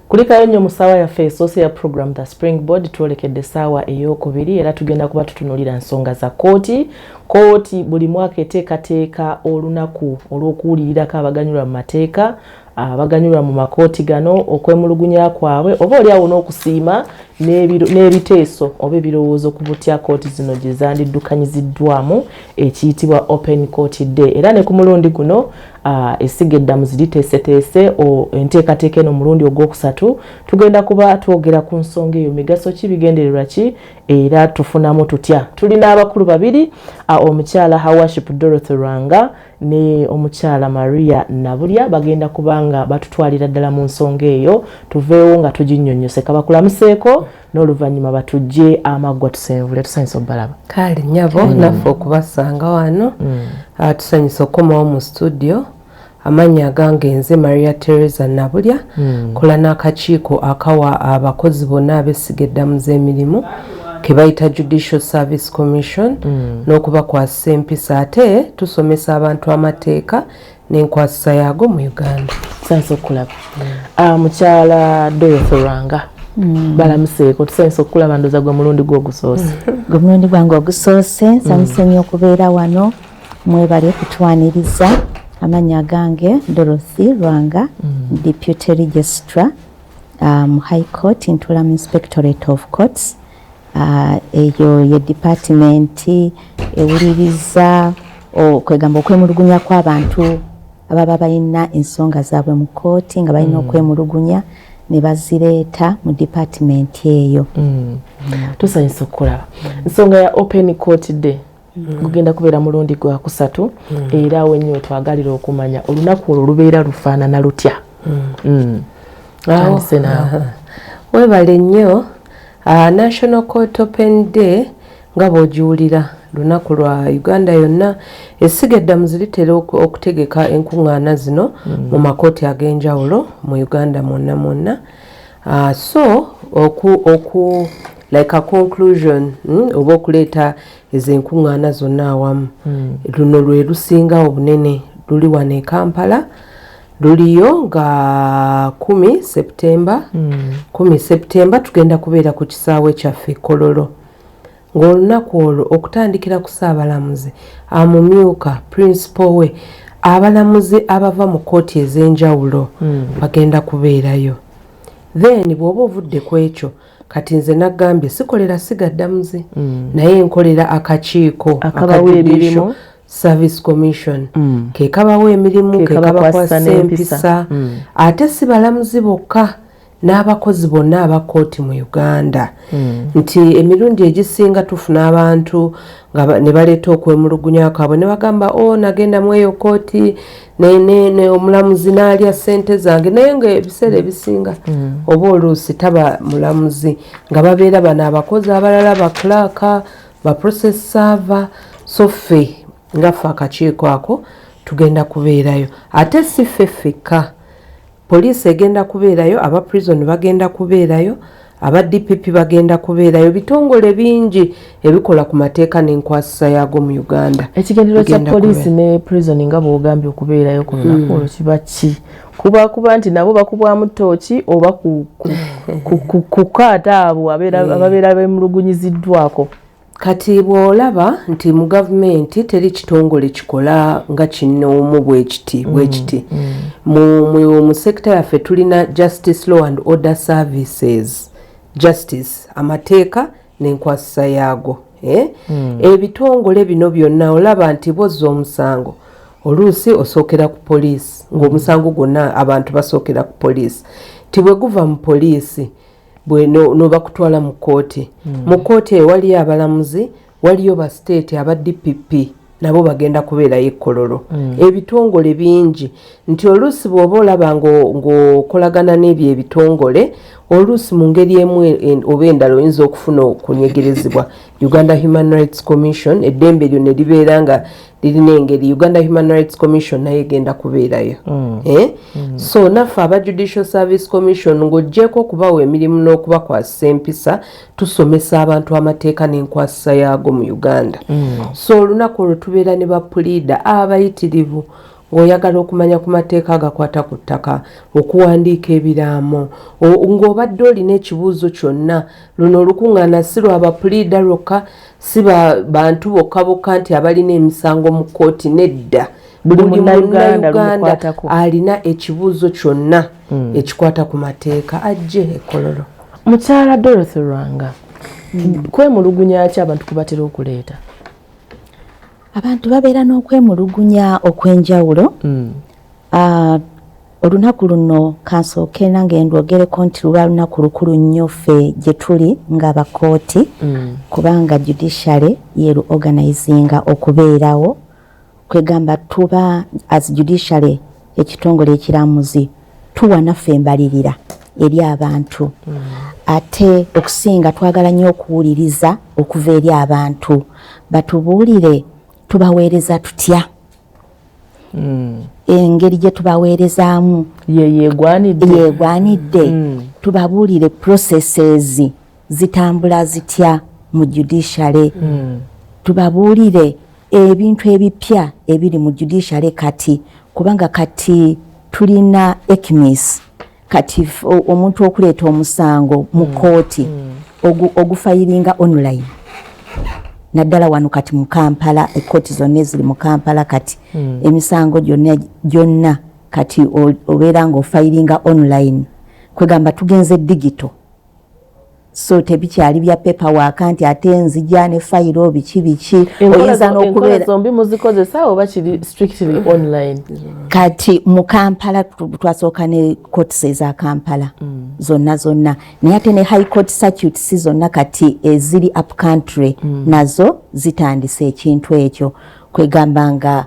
kulikayo nnyo musawa yaffe esoosa ya program the Springboard twolekedde essaawa ey'okubiri era tugenda kuba tutunuulira nsonga za kooti buli mwaka eteekateeka olunaku olw'okuwulirirako abaganyulwa mu mateeka abaganyulwa mu makooti gano okwemulugunya kwabwe oba oliawo n'okusiima n'ebiteeso oba ebirowoozo ku butya kooti zino gye zandiddukanyiziddwamu ekiyitibwa Open Court Day era ne ku mulundi guno essiga eddamuzi liteeseteese enteekateeka eno mulundi ogwokusatu tugenda kuba twogera ku nsonga eyo migaso ki bigendererwa ki era tufunamu tutya. Tulina abakulu babiri omukyala Worship Dorothy Lwanga ne omukyala Maria Nabulya bagenda kubanga batutwalira ddala mu nsonga eyo tuveewo nga tuginnyonnyose kabakulamuseeko n'oluvannyuma batujje amaggwa tusenvule tusanyusa obbalaba kale nnyabo naffe okubasanga wano tusanyusa okukomawo mu studio amanya agange nze Maria Teresa Nabulya kola n'akakiiko akawa abakozi bonna ab'essiga eddamuzi emirimu ke bayita Judicial Service Commission n'okubakwasa empisa ate tusomesa abantu amateeka n'enkwasisa yaago mu Uganda. Tusanyusa okulaba mukyala Dorothy Lwanga balamuseeko tusanyusa okulaba ndoza gwe mulundi gw'ogusoose gwe mulundi gwange ogusoose nsanyusa nnyo okubeera wano mwebale okutwaniriza. Amanya gange Dorothy Lwanga Deputy Registrar High Court Interim Inspectorate of Courts eyo ye department ewuliriza okwegamba okwemulugunya kw'abantu ababa balina ensonga zaabwe mu kooti nga balina okwemulugunya ne bazireeta mu department eyo. Tusanyusa okulaba ensonga ya Open Court Day gugenda kubeera mulundi gwa kusatu era wennyini twagalira okumanya olunaku olwo lubeera lufaanana lutya. Webale nnyo National Court Open Day nga bw'ogiwulira lunaku lwa Uganda yonna essiga eddamuzi litera okutegeka enkuŋŋaana zino mu makooti ag'enjawulo mu Uganda mwonna so like a conclusion oba okuleeta ezo enkuŋŋaana zonna awamu luno lwe lusinga obunene luli wano e Kampala luliyo nga 10 Septemba tugenda kubeera ku kisaawe kyaffe Kololo ng'olunaku olwo okutandikira ku Ssaabalamuzi amumyuka principal we abalamuzi abava mu kooti ez'enjawulo bagenda kubeerayo. Then bw'oba ovudde ku ekyo kati nze nagambye sikolera siga ddamuzi naye nkolera akakiiko akabawa emirimu Service Commission ke kabawa emirimu ke kabakwasa empisa ate si balamuzi bokka n'abakozi bonna aba kooti mu Uganda nti emirundi egisinga tufuna abantu nga ne baleeta okwemulugunya kwabwe ne bagamba nagenda mu eyo kooti ne omulamuzi n'alya ssente zange naye nga ebiseera ebisinga oba oluusi taba mulamuzi nga babeera bano abakozi abalala baklaaka ba process server so ffe nga ffe akakiiko ako tugenda kubeerayo ate si ffe ffekka poliisi egenda kubeerayo aba prison bagenda kubeerayo aba DPP bagenda kubeerayo bitongole bingi ebikola ku mateeka n'enkwasisa yaago mu Uganda. Ekigendero kya poliisi ne prison nga bw'ogambye okubeerayo ku lunaku olwo kiba ki? Kuba nti nabo bakubwamu ttooki oba kukaata abo ababeera bemulugunyiziddwako. Kati bw'olaba nti mu gavumenti teri kitongole kikola nga kinoomu bwekiti mu sekita yaffe tulina Justice Law and Order Services justice amateeka n'enkwasisa yaago ebitongole bino byonna olaba nti bozza omusango oluusi osookera ku poliisi ng'omusango gwonna abantu basookera ku poliisi tibwe guva mu poliisi bwe noba kutwala mu kooti mu kooti waliyo abalamuzi waliyo ba state aba DPP nabo bagenda kubeerayo Kololo ebitongole bingi nti oluusi bw'oba olaba ng'okolagana n'ebyo ebitongole oluusi mu ngeri emu oba endala oyinza okufuna okunyegerezebwa Uganda Human Rights Commission eddembe lyo ne libeera nga lirina engeri Uganda Human Rights Commission naye egenda kubeerayo so naffe aba Judicial Service Commission ng'oggyeko okubawa emirimu n'okubakwasa empisa tusomesa abantu amateeka n'enkwasisa yaago mu Uganda so olunaku olwo tubeera ne bapuliida abayitirivu ng'oyagala okumanya ku mateeka agakwata ku ttaka okuwandiika ebiraamo ng'obadde olina ekibuuzo kyonna luno olukuŋŋaana si lwa bapulida lwokka si bantu bokka nti abalina emisango mu kkooti nedda buli munnayuganda alina ekibuuzo kyonna ekikwata ku mateeka ajje ekololo. Mukyala Dorothy Lwanga, kwemulugunya ki abantu kubatera okuleeta? Abantu babeera n'okwemulugunya okw'enjawulo. Olunaku luno kansooke nange ndwogereko nti luba lunaku lukulu nnyo ffe gye tuli ng'abakooti kubanga judiciary yeru organizinga okubeerawo kwegamba tuba as judiciary ekitongole ekiramuzi tuwa naffe embalirira eri abantu ate okusinga twagala nnyo okuwuliriza okuva eri abantu batubuulire tubaweereza tutya engeri gye tubaweerezaamu yeegwanidde tubabuulire processes zitambula zitya mu judiciary tubabuulire ebintu ebipya ebiri mu judiciary kati kubanga kati tulina ekimis kati omuntu okuleeta omusango mu kooti ogufayiringa online naddala wano kati mu Kampala ekkooti zonna eziri mu Kampala kati emisango gyonna kati obeera ng'ofayiringa online kwegamba tugenze digital so tebikyali bya paperwork nti ate nzija ne fayiro biki oyinza n'okubeera zombi muzikozesa oba kiri strictly online kati mu Kampala twasooka ne courts eza Kampala zonna naye ate ne high court circuits zonna kati eziri up country nazo zitandise ekintu ekyo kwegamba nga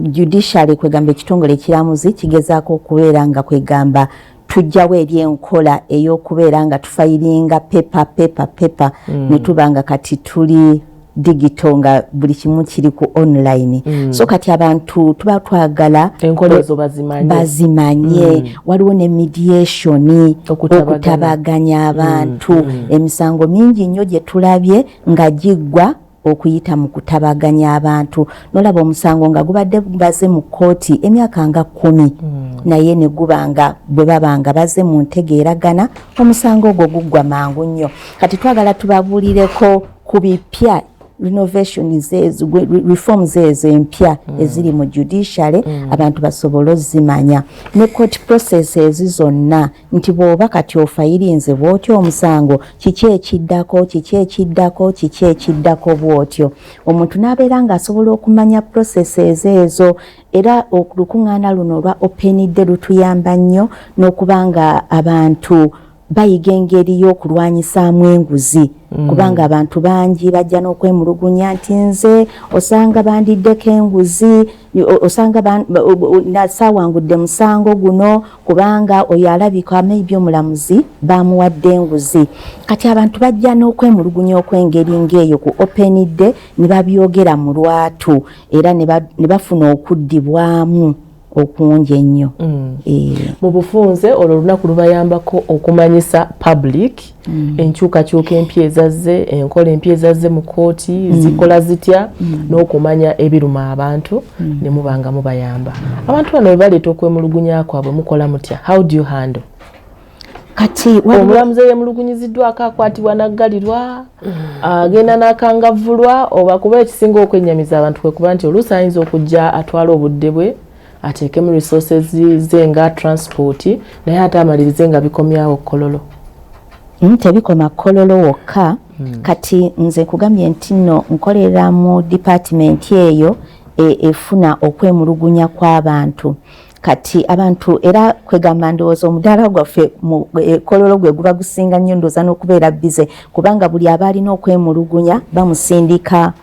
judiciary kwegamba ekitongole ekiramuzi kigezaako okubeera nga kwegamba tujjawo eri enkola ey'okubeera nga tufayiringa pepa ne tuba nga kati tuli digital nga buli kimu kiri ku online so kati abantu tuba twagala enkola ezo bazimanye waliwo ne mediation okutabaganya abantu emisango mingi nnyo gye tulabye nga giggwa okuyita mu kutabaganya abantu nolaba omusango nga gubadde baze mu kkooti emyaka nga 10 naye ne gubanga bwe babanga baze mu ntegeeragana omusango ogwo guggwa mangu nnyo kati twagala tubabuulireko ku bipya reforms ezo empya eziri mu judiciary abantu basobole ozimanya ne court processes zonna nti bw'oba kati ofayirinze bw'otyo omusango kiki ekiddako bw'otyo omuntu n'abeera ng'asobola okumanya processes ezo era olukuŋŋaana luno olwa openidde lutuyamba nnyo n'okuba nga abantu bayiga engeri y'okulwanyisaamu enguzi kubanga abantu bangi bajja n'okwemulugunya nti nze osanga bandiddeko enguzi osanga nasaawangudde musango guno kubanga oyo alabika maybe omulamuzi bamuwadde enguzi kati abantu bajja n'okwemulugunya okw'engeri ng'eyo ku openidde ne babyogera mu lwatu era ne bafuna okuddibwamu okungi ennyo mu bufunze olwo olunaku lubayambako okumanyisa public enkyukakyuka empya ezazze enkola empya ezazze mu kooti zikola zitya n'okumanya ebiruma abantu ne mubanga mubayamba abantu bano bwe baleeta okwemulugunya kwabwe mukola mutya how do you handle kati omulamuzi eyemulugunyiziddwako akwatibwa n'aggalirwa agenda n'akangavvulwa oba kuba ekisinga okwennyamiza abantu kwe kuba nti oluusi ayinza okujja atwala obudde bwe ateekemu resources ze nga transport naye ate amalirize nga bikomyawo kololo tebikoma kololo wokka kati nze kugambye nti nno nkolera mu department eyo efuna okwemulugunya kw'abantu kati abantu era kwegamba ndowooza omudaala gwaffe kololo gwe guba gusinga nnyo ndowooza n'okubeera bize kubanga buli aba alina okwemulugunya bamusindika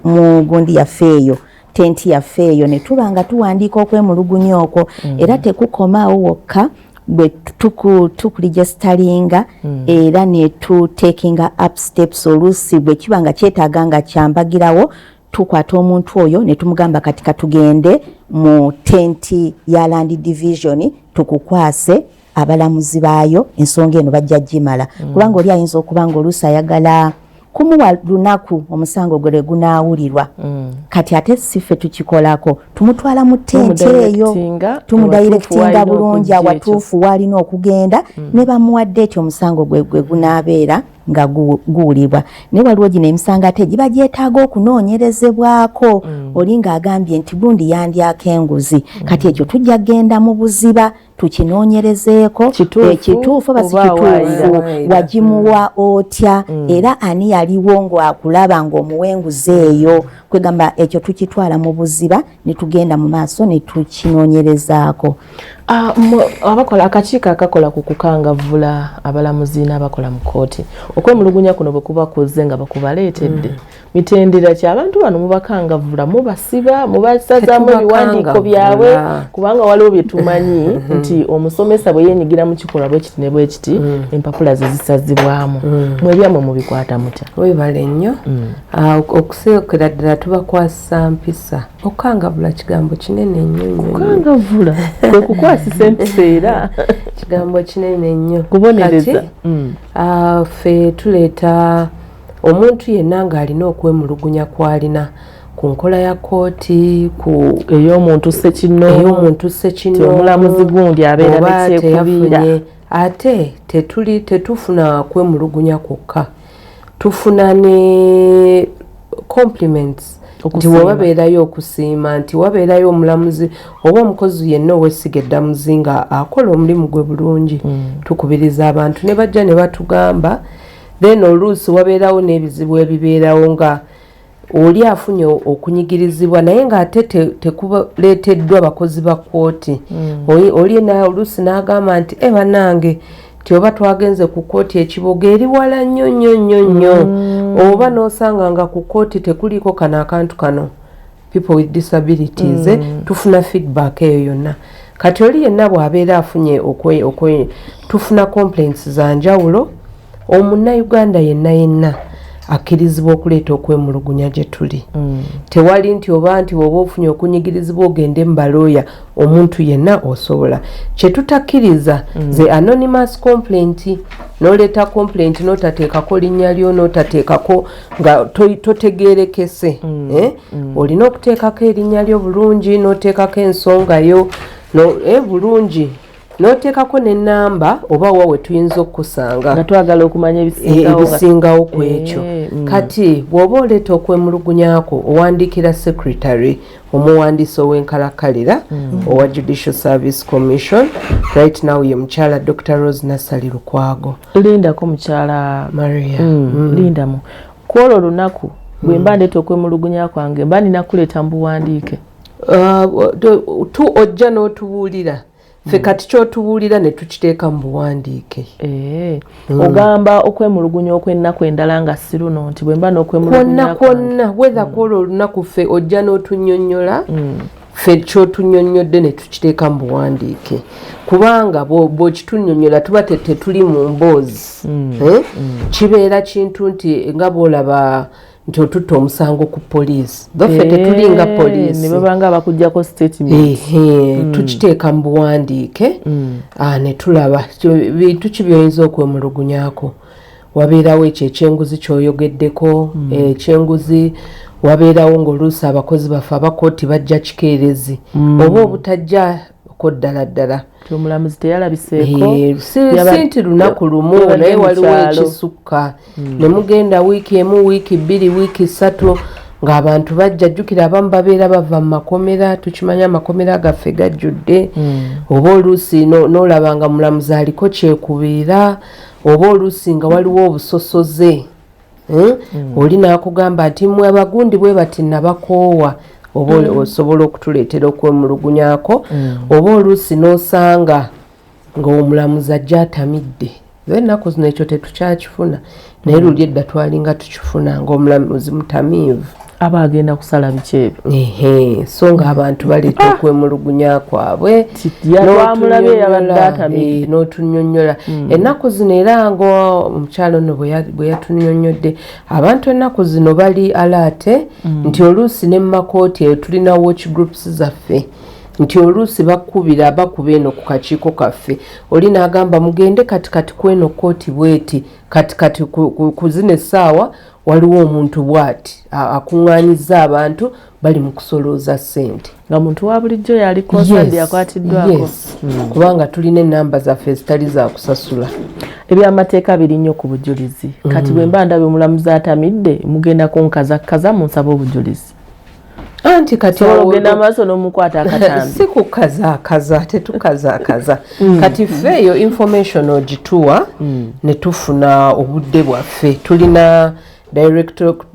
mu gundi yaffe eyo tenti yaffe eyo ne tuba nga tuwandiika okwemulugunya okwo era tekukomaawo wokka bwe tukuligestalinga era ne tutekinga up steps oluusi bwe kiba nga kyetaaga nga kyambagirawo tukwata omuntu oyo ne tumugamba kati katugende mu tenti ya land division tukukwase abalamuzi baayo ensonga eno bajja gimala kubanga oli ayinza okuba nga oluusi ayagala kumuwa lunaku omusango gwe gunaawulirwa kati ate sife tukikolako tumutwala mu ttenti eyo tumudayirekitinga bulungi awatuufu walina okugenda ne bamuwadde ekyo omusango gwe gunaabeera nga guwulibwa naye waliwo gino emisango ate giba gyetaaga okunoonyerezebwako oli ng'agambye nti gundi yandyako enguzi kati ekyo tujja kgenda mu buziba tukinoonyerezeeko ekituufu oba si kituufu wagimuwa otya era ani yaliwo ng'akulaba ng'omuwa enguzi eyo kwegamba ekyo tukitwala mu buziba ne tugenda mu maaso ne tukinoonyerezaako. Abakola akakiiko akakola ku kukangavvula abalamuzi n'abakola mu kkooti okwemulugunya kuno bwe kuba kuzze nga bakubaleetedde mitendera ki abantu bano mubakangavvula mubasiba mubasazaamu ebiwandiiko byabwe kubanga waliwo bye tumanyi nti omusomesa bwe yeenyigira mu kikolwa bwe kiti ne bwe kiti empapula ze zisazibwamu mwebyamwe mubikwata mutya? Webale nnyo okusookera ddala tubakwasa mpisa okukangavvula kigambo kinene nnyo okukangavvula kwe kukwasisa empisa era kigambo kinene nnyo kubonereza ffe tuleeta omuntu yenna ng'alina okwemulugunya kw'alina ku nkola ya kkooti ey'omuntu ssekino omulamuzi gundi abeera nekyekubiira ate tetufuna kwemulugunya kwokka tufuna ne compliments nti wabeerayo okusiima nti wabeerayo omulamuzi oba omukozi yenna ow'essiga eddamuzi nga akola omulimu gwe bulungi tukubiriza abantu ne bajja ne batugamba then oluusi wabeerawo n'ebizibu ebibeerawo nga oli afunye okunyigirizibwa naye ng'ate tekuleeteddwa abakozi ba kkooti oli oluusi n'agamba nti bannange ti oba twagenze ku kkooti ekiboga eri wala nnyo oba n'osanga nga ku kkooti tekuliiko kano akantu kano people with disabilities tufuna feedback eyo yonna kati oli yenna bw'abeera afunye tufuna complaints za njawulo omunnayuganda yenna akkirizibwa okuleeta okwemulugunya gye tuli tewali nti oba bw'oba ofunye okunyigirizibwa ogende mu balooya omuntu yenna osobola kye tutakkiriza ze anonymous complaint n'oleeta complaint n'otateekako linnya lyo n'otateekako nga totegeerekese olina okuteekako erinnya lyo bulungi n'oteekako ensonga yo bulungi n'oteekako n'ennamba oba wa we tuyinza okukusanga nga twagala okumanya ebisingawo ku ekyo kati bw'oba oleeta okwemulugunyako owandiikira secretary omuwandiisi ow'enkalakkalira owa Judicial Service Commission right now ye mukyala Dr. Rose Nassali Lukwago. Lindako mukyala Maria lindamu kwolwo olunaku bwe mba ndeeta okwemulugunya kwange mba nina kuleeta mbuwandiike ojja n'otubuulira ffe kati kyotubuulira ne tukiteeka mu buwandiike ogamba okwemulugunya okw'ennaku endala nga si luno nti bwe mba n'okwemulugunya kwonna wether kwolwo olunaku ffe ojja n'otunnyonnyola ffe kyotunnyonnyodde ne tukiteeka mu buwandiike kubanga bw'okitunnyonnyola tuba tetuli mu mboozi kibeera kintu nti nga bw'olaba nti otutta omusango ku poliisi ffe tetulinga poliisi ne babanga abakugyako statement tukiteeka mu buwandiike ne tulaba bintu ki byoyinza okwemulugunyako wabeerawo ekyo ekyenguzi kyoyogeddeko ekyenguzi wabeerawo ng'oluusi abakozi baffe abakooti bajja kikeerezi oba obutajjako ddala omulamuzi teyalabiseeko si nti lunaku lumu naye waliwo ekisukka ne mugenda wiiki emu wiiki bbiri wiiki ssatu ng'abantu bajja jjukira abamu babeera bava mu makomera tukimanya amakomera gaffe gajjudde oba oluusi n'olaba nga mulamuzi aliko kyekubiira oba oluusi nga waliwo obusosoze oli n'akugamba nti mmwe abagundi bwe bati nabakoowa oba osobola okutuleetera okwemulugunyako oba oluusi n'osanga ng'omulamuzi ajja atamidde ennaku zino ekyo tetukyakifuna naye luli edda twalinga tukifuna ng'omulamuzi mutamiivu aba agenda kusala biki ebyo so ng'abantu baleeta okwemulugunya kwabwe n'otunnyonnyola ennaku zino era ng'omukyalo ono bwe yatunnyonnyodde abantu ennaku zino bali alaate nti oluusi ne mu makooti eyo tulina watch groups zaffe nti oluusi bakubira bakuba eno ku kakiiko kaffe oli n'agamba mugende katikati kweno kooti bweti katikati ku zino essaawa waliwo omuntu bw'ati akuŋŋaanyizza abantu bali mu kusolooza ssente nga muntu wa bulijjo yali konsadi yakwatiddwako kubanga tulina ennamba zaffe ezitali za kusasula. Ebyamateeka biri nnyo ku bujulizi kati bwe mba ndabye omulamuzi atamidde mugenda kunkazakaza munsaba obujulizi anti kati ogenda maaso n'omukwata akatambi si kukazaakaza tetukazaakaza kati ffe eyo information ogituwa ne tufuna obudde bwaffe tulina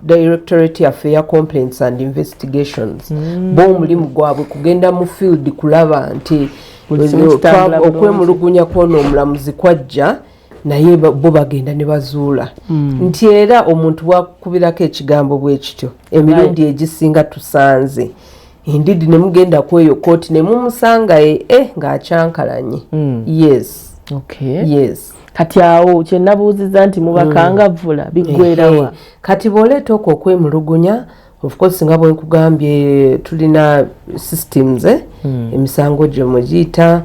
Directorate yaffe ya Complaints and Investigations bo omulimu gwabwe kugenda mu field kulaba nti okwemulugunya kw'ono omulamuzi kwajja naye bo bagenda ne bazuula nti era omuntu bwakubirako ekigambo bwe kityo emirundi egisinga tusanze endidi ne mugenda kweyo kooti ne mumusangaye ng'acyankalanye. Yes. Kati awo kyenabuuziza nti mubakangavvula biggwerawa kati bw'oleeta okwo okwemulugunya of course nga bwe nkugambye tulina systems emisango gye mugiyita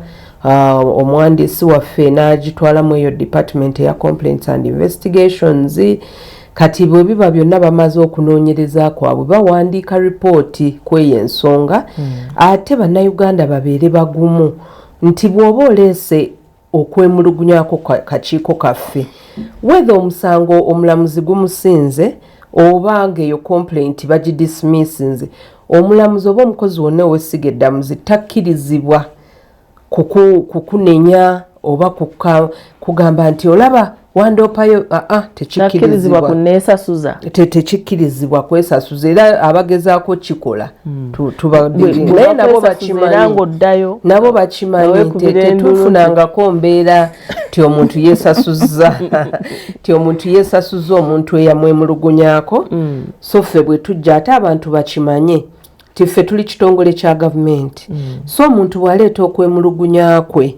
omuwandiisi waffe n'agitwalamu eyo department ya Complaints and Investigations kati bwe biba byonna bamaze okunoonyereza kwabwe bawandiika ripooti kweyo ensonga ate bannayuganda babeere bagumu nti bw'oba oleese okwemulugunyako kakiiko kaffe whether omusango omulamuzi gumusinze oba ng'eyo complaint bagidismissinze omulamuzi oba omukozi wonna ow'essiga eddamuzi takkirizibwa kukunenya oba kugamba nti olaba wandoopayo tekikkirizibwa kuneesasuza tekikkirizibwa kwesasuza era abagezaako kikola naye nabo bakimanyi tetufunangako mbeera ti omuntu yeesasuza ti omuntu yeesasuza omuntu eyamwemulugunyako so ffe bwe tujja ate abantu bakimanye tiffe tuli kitongole kya gavumenti so omuntu bw'aleeta okwemulugunya kwe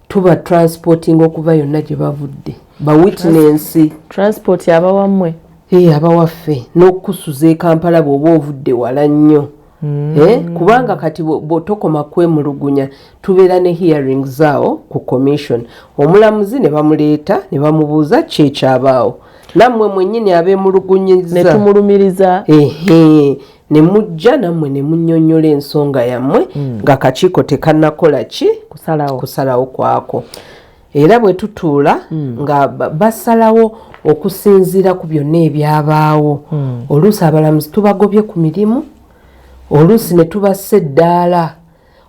tuba transporting okuva yonna gye bavudde ba witness transport abawammwe abawaffe n'okusuza Kampala bw'oba ovudde wala nnyo kubanga kati bw'otokoma kwemulugunya tubeera ne hearings zaawo ku commission omulamuzi ne bamuleeta ne bamubuuza kyekyabaawo nammwe mwennyini abeemulugunyiza ne tumulumiriza ne mujja nammwe ne munnyonnyola ensonga yammwe nga kakiiko tekannakola ki kusalawo kwako era bwe tutuula nga basalawo okusinziira ku byonna ebyabaawo oluusi abalamuzi tubagobye ku mirimu oluusi ne tubassa eddaala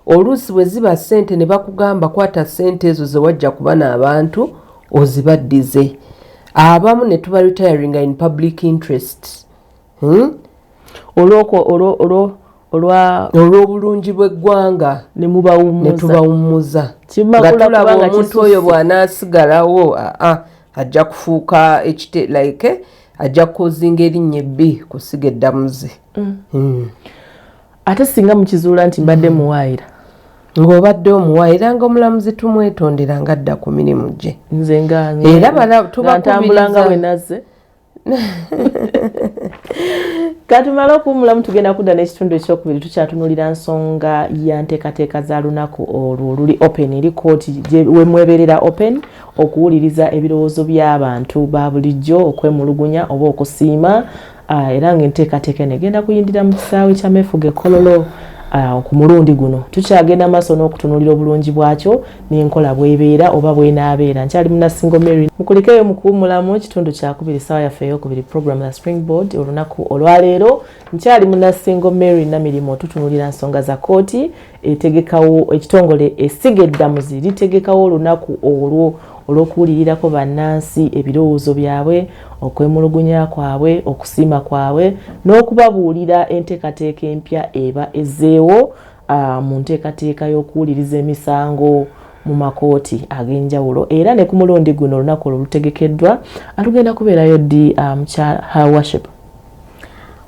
oluusi bwe ziba ssente ne bakugamba kwata ssente ezo ze wajja kuba n'abantu ozibaddize abamu ne tuba retiring in public interest olw'obulungi bw'eggwanga ne tubawummuza nga tulaba omuntu oyo bw'anaasigalawo ajja kufuuka ajja kukozinga erinnya ebbi kusiga eddamuzi ate singa mukizuula nti mbadde muwaayira ng'obadde omuwaayira nga omulamuzi tumwetondera nga adda ku mirimu gye nze nga ntambulanga bwe nazze katumala okuwumulamu tugenda kudda n'ekitundu ekyokubiri tukyatunulira nsonga ya nteekateeka za lunaku olwo oluli open eri kooti wemweberera open okuwuliriza ebirowoozo by'abantu ba bulijjo okwemulugunya oba okusiima era ng'enteekateeka eno egenda kuyindira mu kisaawe kya Mefuge Kololo ku mulundi guno tukyagenda maaso n'okutunulira obulungi bwakyo n'enkola bw'ebeera oba bw'enaabeera nkyali Munasingo Mary mukulikeyo mu kuwumulamu ekitundu kyakubiri ssaawa yaffe ey'okubiri program ya Springboard olunaku olwaleero nkyali Munasingo Mary Namirimo tutunulira nsonga za kooti etegekawo ekitongole essiga eddamuzi litegekawo olunaku olwo olw'okuwulirirako bannansi ebirowoozo byabwe okwemulugunya kwabwe okusiima kwabwe n'okubabuulira enteekateeka empya eba ezzeewo mu nteekateeka y'okuwuliriza emisango mu makooti ag'enjawulo era ne ku mulundi guno olunaku olwo lutegekeddwa alugenda kubeerayo ddi her worship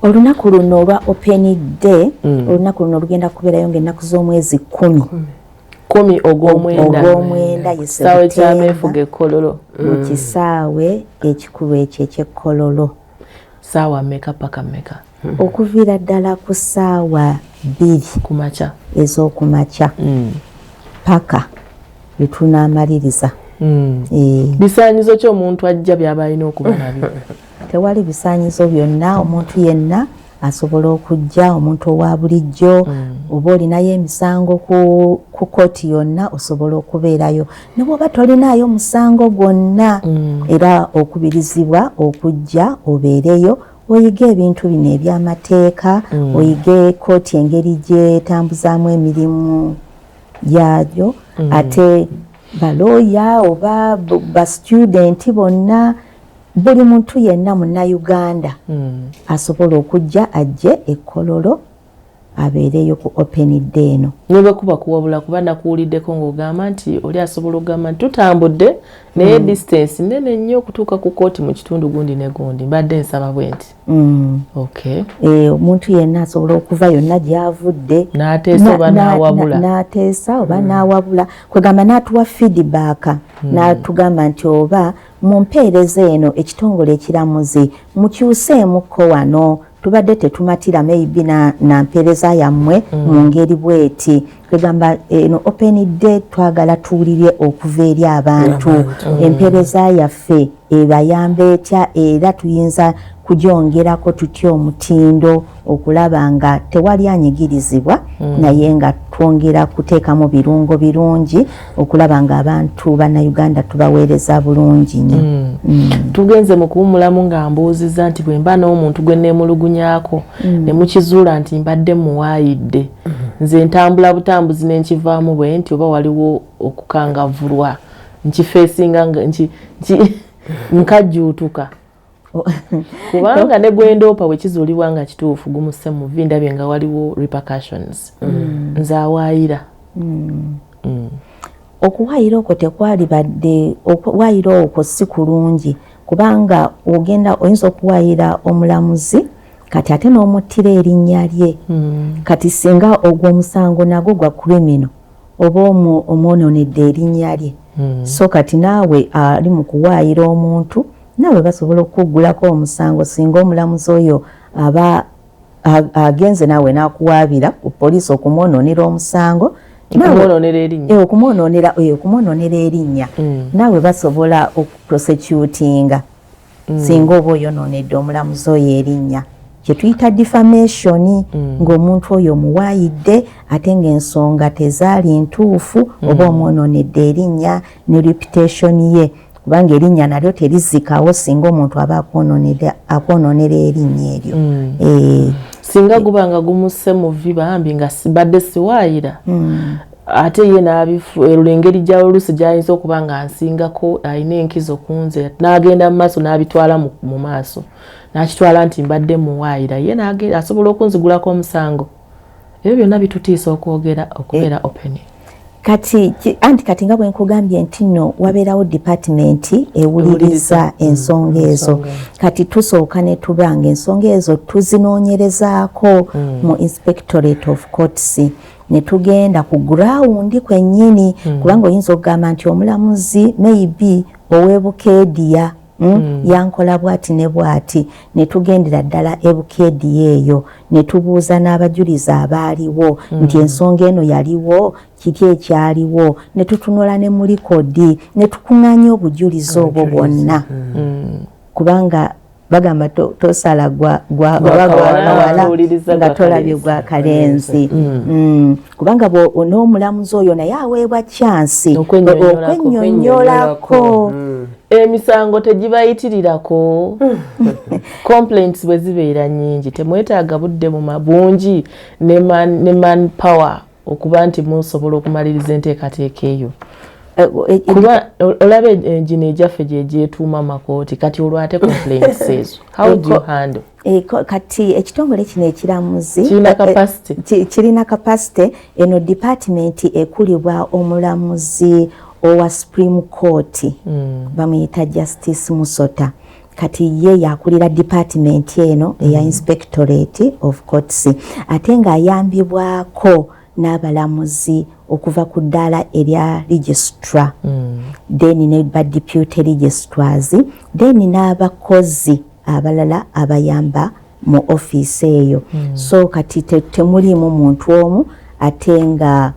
olunaku luno olwa open day olunaku luno lugenda kubeerayo ng'ennaku z'omwezi 10 ogw'omwenda kisaawe kya Mefuge Kololo mu kisaawe ekikulu ekyo eky'Ekololo saawa mmeka paka mmeka okuviira ddala ku ssaawa 2 kumakya ez'okumakya paka lwetunaamaliriza. bisaanyizo ki omuntu ajja byaba alina okuba nabyo? Tewali bisaanyizo byonna, omuntu yenna asobola okujja, omuntu owa bulijjo oba olinayo emisango ku kooti yonna osobola okubeerayo. Ne bw'oba tolinaayo musango gwonna era okubirizibwa okujja obeereyo oyige ebintu bino eby'amateeka, oyige kooti engeri gyetambuzaamu emirimu gyayo, ate balooya oba bastudenti bonna, buli muntu yenna munnayuganda asobola okujja ajje e Kololo abeereyo ku open day eno. Ne bwe kuba kuwabula kuba nakuwuliddeko ng'ogamba nti oli asobola okugamba nti tutambudde naye distance nnene nnyo okutuuka ku kooti mu kitundu gundi ne gundi, mbadde nsaba bwe nti. Okay. Omuntu yenna asobola okuva yonna gy'avudde n'ateesa oba n'awabula. N'ateesa oba n'awabula. Kwegamba n'atuwa feedback n'atugamba nti oba mu mpeereza eno ekitongole ekiramuzi mukyuseemukko wano, tubadde tetumatira maybe na mpeereza yammwe mu ngeri bweti. Kwegamba eno open day twagala tuwulire okuva eri abantu, empeereza yaffe ebayamba etya era tuyinza kugyongerako tutya omutindo okulaba nga tewali anyigirizibwa naye nga twongera kuteekamu birungo birungi okulaba nga abantu bannayuganda tubaweereza bulungi nnyo. Tugenze mu kuwumulamu nga mbuuziza nti bwe mba n'omuntu gwe neemulugunyaako ne mukizuula nti mbadde muwaayidde, nze ntambula butambuzi ne nkivaamu bwe nti oba waliwo okukangavulwa nkifeesinga nkajjuutuka. Kubanga ne gwendoopa bwe kizuulibwa nga kituufu gumuse mu vi ndabye nga waliwo repercussions. Nze awaayira. Okuwaayira okwo tekwali badde, okuwaayira okwo si kulungi kubanga oyinza okuwaayira omulamuzi kati ate n'omuttira erinnya lye. Kati singa ogw'omusango nagwo gwa criminal oba omwononedde erinnya lye, so kati naawe ali mu kuwaayira omuntu naawe basobola okuggulako omusango singa omulamuzi oyo aba agenze naawe n'akuwaabira ku poliisi okumwononera omusango, okumwononera erinnya, naawe basobola okuprosecutinga singa oba oyononedde omulamuzi oyo erinnya, kye tuyita defamation, ng'omuntu oyo muwaayidde ate ng'ensonga tezaali ntuufu oba omwononedde erinnya ne reputation ye, kubanga erinnya nalyo terizikawo singa omuntu aba akwononera erinnya eryo. Singa guba nga gumusse mu vi bambi nga sibadde siwaayira, ate ye engeri gy'oluusi gy'ayinza okuba nga ansingako alina enkizo ku nze n'agenda mu maaso n'abitwala mu maaso n'akitwala nti mbadde muwaayira, ye asobola okunzigulako omusango. Ebyo byonna bitutiisa okubeera open. Kati nga bwe nkugambye nti nno wabeerawo department ewuliriza ensonga ezo. Kati tusooka ne tuba nga ensonga ezo tuzinoonyerezaako mu Inspectorate of Courts, ne tugenda ku ground kwennyini kubanga oyinza okugamba nti omulamuzi maybe ow'Ebukeediya yankola bwati ne bwati, ne tugendera ddala Ebukeediya eyo ne tubuuza n'abajulizi abaaliwo nti ensonga eno yaliwo, kiki ekyaliwo, ne tutunula ne mu likodi ne tukuŋŋaanya obujulizi obwo bwonna kubanga bagamba tosala gwakawala nga tolabye gwa kalenzi. Kubanga n'omulamuzi oyo naye aweebwa chansi okwennyonnyolako. Emisango tegibayitirirako. Complaints bwe zibeera nnyingi temwetaaga budde mu bungi ne manpower okuba nti musobola okumaliriza enteekateeka eyo. Kuba olabe engine ejaffe gyetuuma makooti kati olwate complaints ezo. How do you handle? Kati ekitongole kino ekiramuzi kirina capacity eno department ekulibwa omulamuzi owa Supreme Court bamuyita Justice Musota. Kati ye yakulira department eno eya Inspectorate of Courts ate nga ayambibwako n'abalamuzi okuva ku ddaala erya registrar, then ne ba deputy registrars, then n'abakozi abalala abayamba mu office eyo so kati temulimu muntu omu ate nga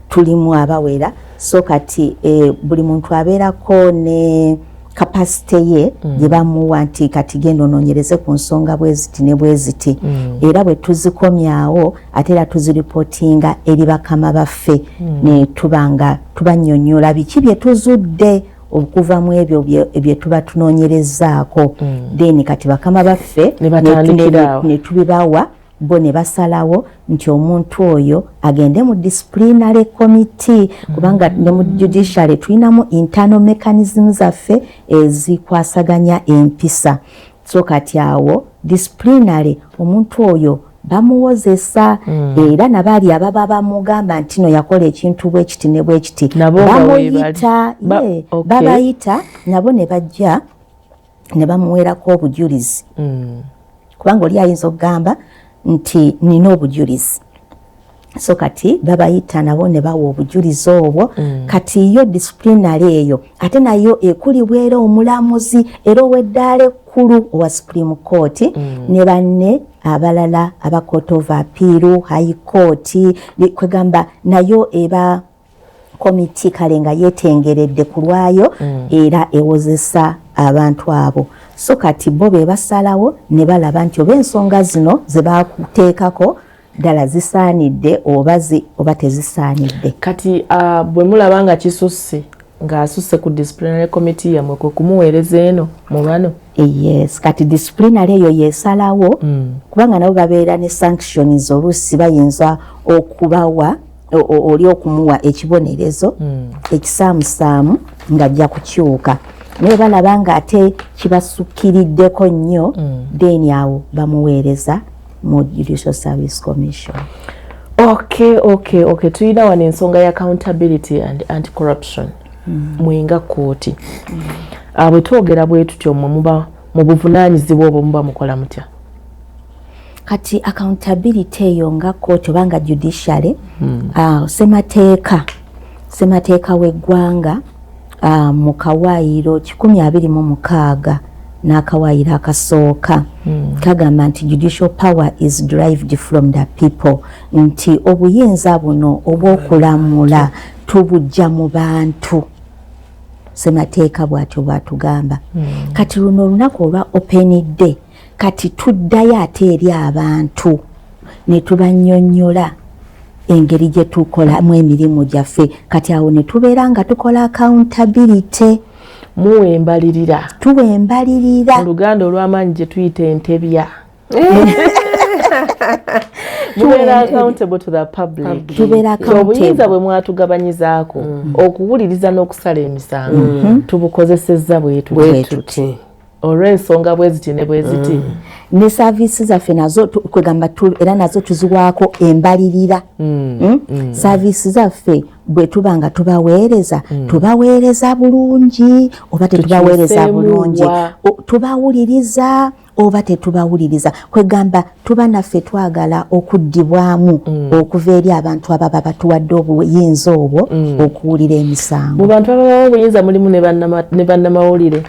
tulimu abawera so kati buli muntu abeerako ne kapasite ye gye bamuwa nti kati genda onoonyereze ku nsonga bweziti ne bweziti era bwe tuzikomyawo ate era tuziripootinga eri bakama baffe ne tubanga tubannyonnyola biki bye tuzudde okuva mu ebyo bye tuba tunoonyerezaako then kati bakama baffe ne tubibawa bo ne basalawo nti omuntu oyo agende mu disciplinary committee kubanga ne mu judiciary tulinamu internal mechanism zaffe ezikwasaganya empisa so kati awo disciplinary omuntu oyo bamuwozesa era nabaali ababa bamugamba nti no yakola ekintu bwekiti ne bwekiti bamuyita babayita nabo ne bajja ne bamuweerako obujulizi kubanga oli ayinza okugamba nti nina obujulizi so kati babayita nabo ne bawa obujulizi obwo kati yo disciplinary eyo ate nayo ekulibwa era omulamuzi era ow'eddaala ekkulu owa Supreme Court ne banne abalala aba Court of Appeal, High Court kwegamba nayo eba komiti kale nga yetengeredde ku lwayo era ewozesa abantu abo so kati bo be basalawo ne balaba nti oba ensonga zino ze bakuteekako ddala zisaanidde oba tezisaanidde kati bwe mulaba nga kisusse ng'asusse ku disciplinary committee yamwe kwe kumuweereza eno mu bano yes kati disciplinary eyo yesalawo kubanga nabo babeera ne sanctions oluusi bayinza okubawa oli okumuwa ekibonerezo ekisaamusaamu ng'ajja kukyuka naye balaba nga ate kibasukkiriddeko nnyo then awo bamuweereza mu Judicial Service Commission. Okay. Tulina wano ensonga ya accountability and anti-corruption mwinga kooti bwe twogera bwe tutyo muba mu buvunaanyizibwa obwo muba mukola mutya kati accountability eyo nga kooti oba nga judiciary ssemateeka w'eggwanga mu kawaayiro 226 n'akawaayiro akasooka kagamba nti judicial power is derived from the people nti obuyinza buno obw'okulamula tubujja mu bantu ssemateeka bw'atyo bw'atugamba kati luno olunaku olwa open day kati tuddayo ate eri abantu ne tubannyonnyola engeri gye tukolamu emirimu gyaffe kati awo ne tubeera nga tukola accountability tuwembalirira oluganda olw'amaanyi gye tuyita entebya tubeera accountable to the public obuyinza bwe mwatugabanyizaako okuwuliriza n'okusala emisango tubukozesezza bwe tuti olw'ensonga bweziti ne bweziti ne saavisi zaffe nazo kwegamba era nazo tuziwaako embalirira saavisi zaffe bwe tuba nga tubaweereza bulungi oba tetubaweereza bulungi tubawuliriza oba tetubawuliriza kwegamba tuba naffe twagala okuddibwamu okuva eri abantu ababa batuwadde obuyinza obwo okuwulira emisango mu bantu ababawo obuyinza mulimu ne bannamawulire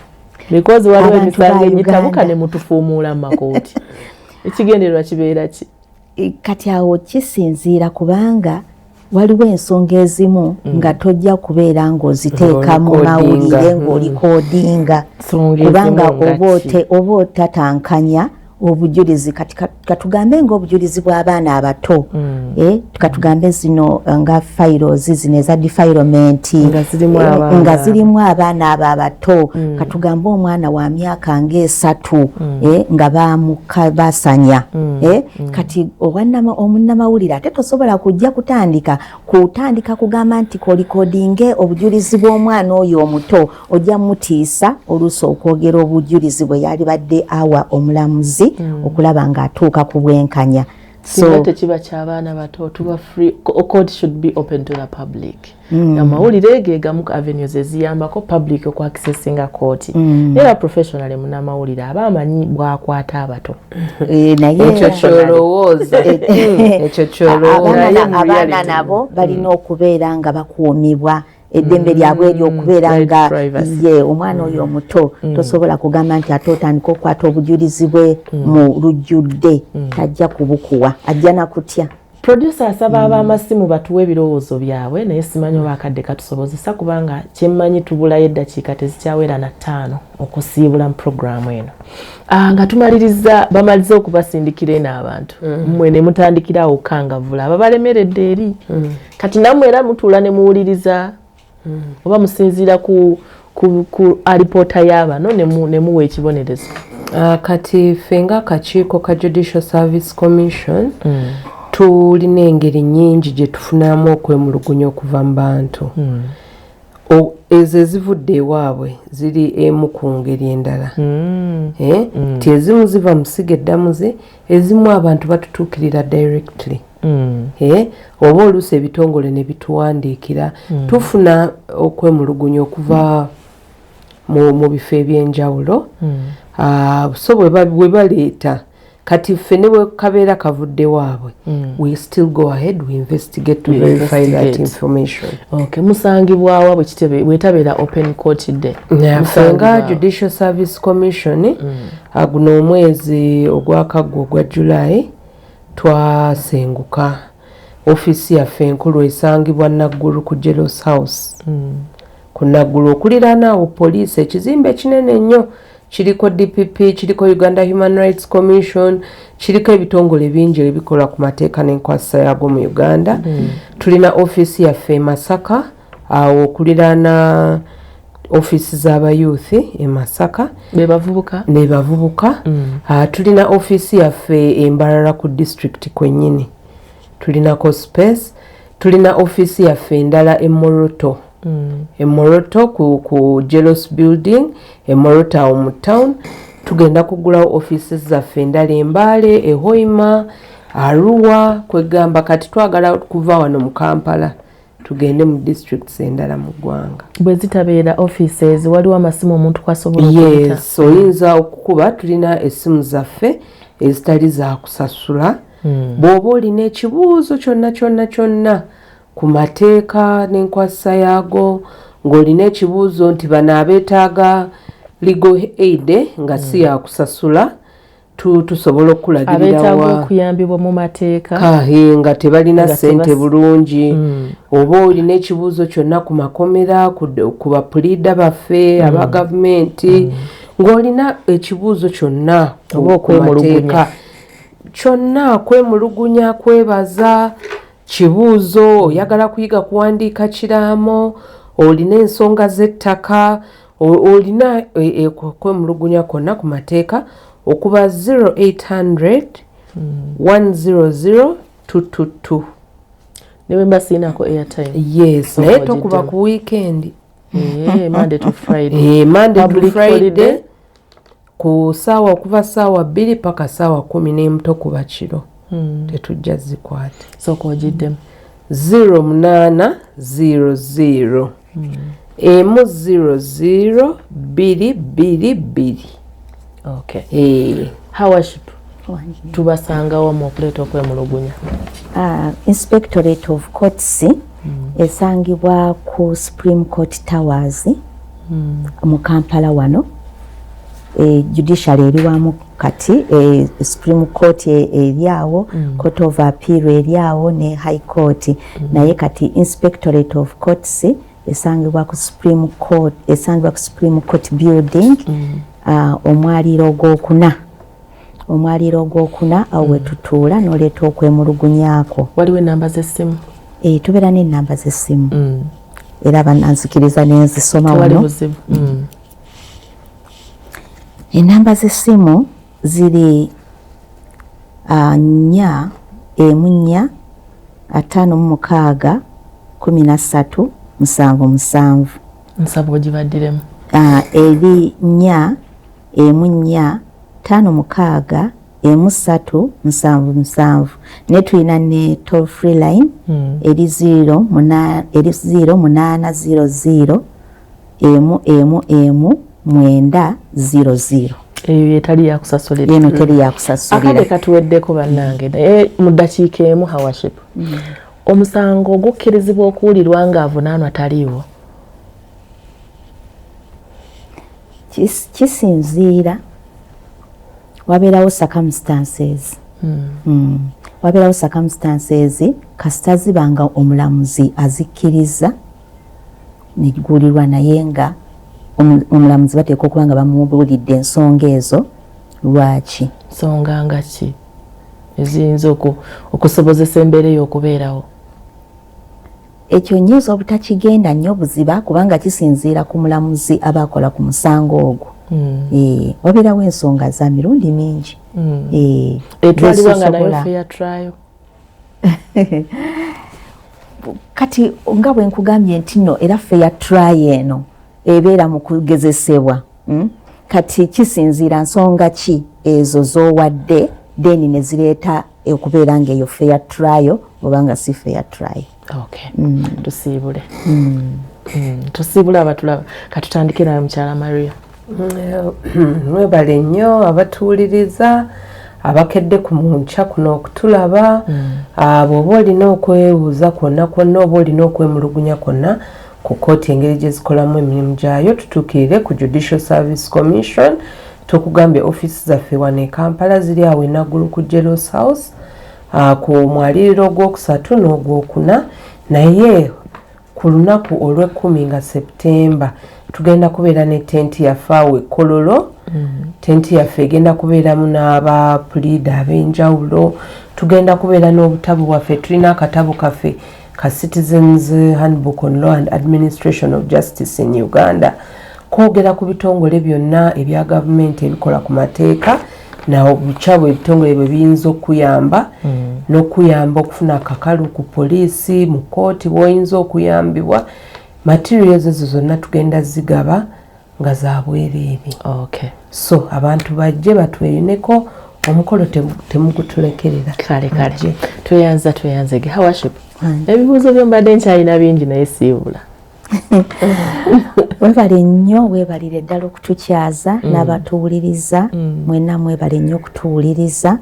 because waliwo emisango egitabuka ne mutufuumuula mu makooti ekigendererwa kibeera ki kati awo kisinziira kubanga waliwo ensonga ezimu nga tojja kubeera ng'oziteeka mu mawulire ng'olikodinga kubanga oba otatankanya obujulizi katugambe ng'obujulizi bw'abaana abato katugambe zino nga files zino eza defilement nga zirimu abaana abo abato katugambe omwana wa myaka ng'esatu nga basanya kati omunnamawulire ate tosobola kujja kutandika kugamba nti kolikodinge obujulizi bw'omwana oyo omuto ojja mutiisa oluusi okwogera obujulizi bwe yali badde awa omulamuzi okulaba nga atuuka ku bwenkanya so tekiba ky'abaana bato tuba free court should be open to the public amawulire gegamu avenues eziyambako public okwaccessinga court era professionally munnamawulire aba amanyi bwakwata abato ekyo kyolowooza abaana nabo balina okubeera nga bakuumibwa eddembe lyabwe eryokubeera nga ye omwana oyo omuto tosobola kugamba nti ate otandika okukwata obujulizi bwe mu lujjudde tajja kubukuwa ajja nakutya. Producer asaba ab'amasimu batuwe ebirowoozo byabwe naye simanyi oba akadde katusobozesa kubanga kyemmanyi tubulayo eddakiika tezikyawera na 5 okusiibula mu programu eno. Nga tumaliriza bamalize okubasindikira eno abantu mmwe ne mutandikirawo okukangavula ababalemeredde eri kati nammwe era mutuula ne muwuliriza oba musinziira ku alipoota y'abano ne muwa ekibonerezo. Kati ffe ng'akakiiko ka Judicial Service Commission tulina engeri nnyingi gye tufunamu okwemulugunya okuva mu bantu. Ezo ezivudde ewaabwe ziri emu ku ngeri endala. Ti ezimu ziva mu siga eddamuze, ezimu abantu batutuukirira directly. Oba oluusi ebitongole ne bituwandiikira tufuna okwemulugunya okuva mu bifo eby'enjawulo. So bwe baleeta kati ffe ne bwe kabeera kavudde waabwe we still go ahead we investigate to verify that information. Okay, musangibwawa bwe tabeera open court day. Ffe nga Judicial Service Commission guno omwezi ogwakaggwa ogwa July twasenguka ofisi yaffe enkulu esangibwa Naggulu ku Jealous House. Ku Naggulu okuliraana awo poliisi ekizimbe kinene nnyo kiriko DPP, kiriko Uganda Human Rights Commission, kiriko ebitongole bingi ebikola ku mateeka n'enkwasa yago mu Uganda. Tulina ofisi yaffe Masaka awo okuliraana ofisi z'abayuuthi e Masaka ne bavubuka. Tulina ofisi yaffe Embarara ku district kwennyini. Tulinako space. Tulina ofisi yaffe endala e Moroto. Moroto ku Jealous Building, Moroto awo mu town. Tugenda kugulawo offices zaffe endala Mbale, Hoima, Arua, kwegamba kati twagala kuva wano mu Kampala tugende mu districts endala mu ggwanga. Bwe zitabeera offices waliwo amasimu omuntu kwasobola okuyita? Yes, oyinza okukuba. Tulina essimu zaffe ezitali za kusasula. Bw'oba olina ekibuuzo kyonna ku mateeka n'enkwasa yaago, ng'olina ekibuuzo nti bano abeetaaga legal aid nga si ya kusasula, tusobola okulagirira abeetaaga okuyambibwa mu mateeka nga tebalina ssente bulungi. Oba olina ekibuuzo kyonna ku makomera, ku bapuliida baffe aba gavumenti, ng'olina ekibuuzo kyonna ku mateeka kyonna, kwemulugunya, kwebaza kibuuzo, oyagala kuyiga kuwandiika kiraamo, olina ensonga z'ettaka, olina kwemulugunya kwonna ku mateeka okuba 0800 100 222. Ne bwe siinako airtime. Yes, naye tokuba ku weekend. Monday to Friday. Monday to Friday ku saawa okuva saawa 2 paka saawa 10 tokuba kiro. Tetujja zikwate. Soko ogiddemu 0800 M00 222. Okay. Howaship tubasangawo mu okuleta okwemulugunya. Inspectorate of Courts esangibwa ku Supreme Court Towers mu Kampala wano. Judicial eri wamu kati Supreme Court eriawo, Court of Appeal eriawo ne High Court. Naye kati Inspectorate of Courts esangibwa ku Supreme Court building omwaliro ogwokuna awo wetutuula n'oleeta okwemulugunyaako. Waliwo ennamba z'essimu? Tubeera n'ennamba z'essimu era bananzikiriza nenzisoma wano. Ennamba z'essimu ziri 4 4 5 6 13 77. Nsaba ogibaddiremu. Eri 4 4 5 6 13 77. Ne tulina ne toll free line eri 0 800 900. Eyo yetali yakusasulira. Yeno teri yakusasulira. Akade katuweddeko bannange naye mu ddakiika emu Howaship. Omusango ogukkirizibwa okuwulirwa ng'avunaanwa taliiwo kisinziira wabeerawo circumstances wabeerawo circumstances kasita zibanga omulamuzi azikkiriza negulirwa naye nga omulamuzi bateeka okuba nga bamubuulidde ensonga ezo lwaki nsonga nga ki eziyinza okusobozesa embeera ey'okubeerawo ekyo nnyinza obutakigenda nnyo buziba kubanga kisinziira ku mulamuzi aba akola ku musango ogwo wabeerawo ensonga za mirundi mingi etwalibwa nga nayo fair trial kati nga bwe nkugambye nti nno era fair trial eno ebeera mu kugezesebwa kati kisinziira nsonga ki ezo z'owadde then ne zireeta okubeera ng'eyo fair trial oba nga si fair trial. Okay. Tusiibule tusiibule abatulaba katutandike nayo mukyala Maria. Mwebale nnyo abatuuliriza abakedde ku munkya kuno okutulaba bw'oba olina okwebuuza kwonna kwonna oba olina okwemulugunya kwonna ku kooti engeri gye zikolamu emirimu gyayo tutuukirire ku Judicial Service Commission. Tukugambye ofiisi zaffe wano e Kampala ziri awo enaggulu ku Jelos House ku mwaliriro ogwokusatu n'ogwokuna, naye ku lunaku olw'ekkumi nga Septemba tugenda kubeera ne tenti yaffe awo e Kololo. Tenti yaffe egenda kubeeramu n'abapulida ab'enjawulo. Tugenda kubeera n'obutabo bwaffe, tulina akatabo kaffe ka Citizens Handbook on Law and Administration of Justice in Uganda kwogera ku bitongole byonna ebya gavumenti ebikola ku mateeka na obukyabwe ebitongole bwe biyinza okuyamba n'okuyamba okufuna akakalu ku poliisi mu kooti bw'oyinza okuyambibwa. Materials ezo zonna tugenda zigaba nga za bwereere. Okay. So abantu bajje batweyuneko omukolo temugutulekerera. Kale tweyanze ge hawaship. Ebibuuzo by'ombadde nkyalina bingi naye siibula. Webale nnyo weebalire ddala okutukyaza n'abatuwuliriza mwenna mwebale nnyo okutuwuliriza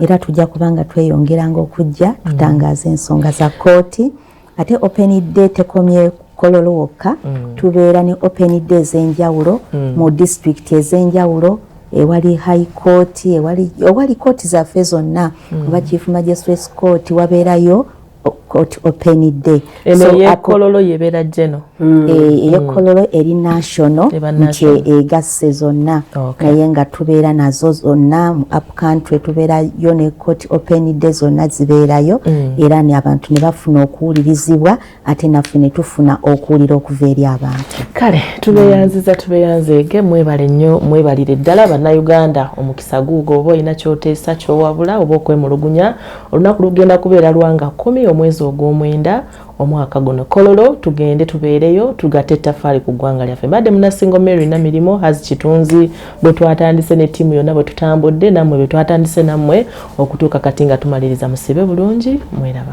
era tujja kubanga tweyongeranga okujja tutangaaza ensonga za kooti ate open day tekomye Kololo wokka tubeera ne open day ez'enjawulo mu district ez'enjawulo ewali high court ewali kooti zaffe zonna oba chief magistrates court wabeerayo court open day. So Kololo yebeera jeno Kololo eri national nti egasse zonna naye nga tubeera nazo zonna mu up country tubeerayo ne court open day zonna zibeerayo era ne abantu ne bafuna okuwulirizibwa ate naffe ne tufuna okuwulira okuva eri abantu. Kale tubeyanzeege mwebale nnyo mwebalire ddala bannayuganda omukisa guugo oba olina kyoteesa kyowabula oba okwemulugunya olunaku lugenda kubeera lwanga 10 omwezi ogw'omwenda omwaka guno. Kololo tugende tubeereyo tugatte ettaffaali ku ggwanga lyaffe. Mbadde Munasingo Mary na Mirimo Hazi Kitunzi bwe twatandise ne ttiimu yonna bwe tutambudde nammwe bwe twatandise nammwe okutuuka kati nga tumaliriza musibe bulungi mweraba.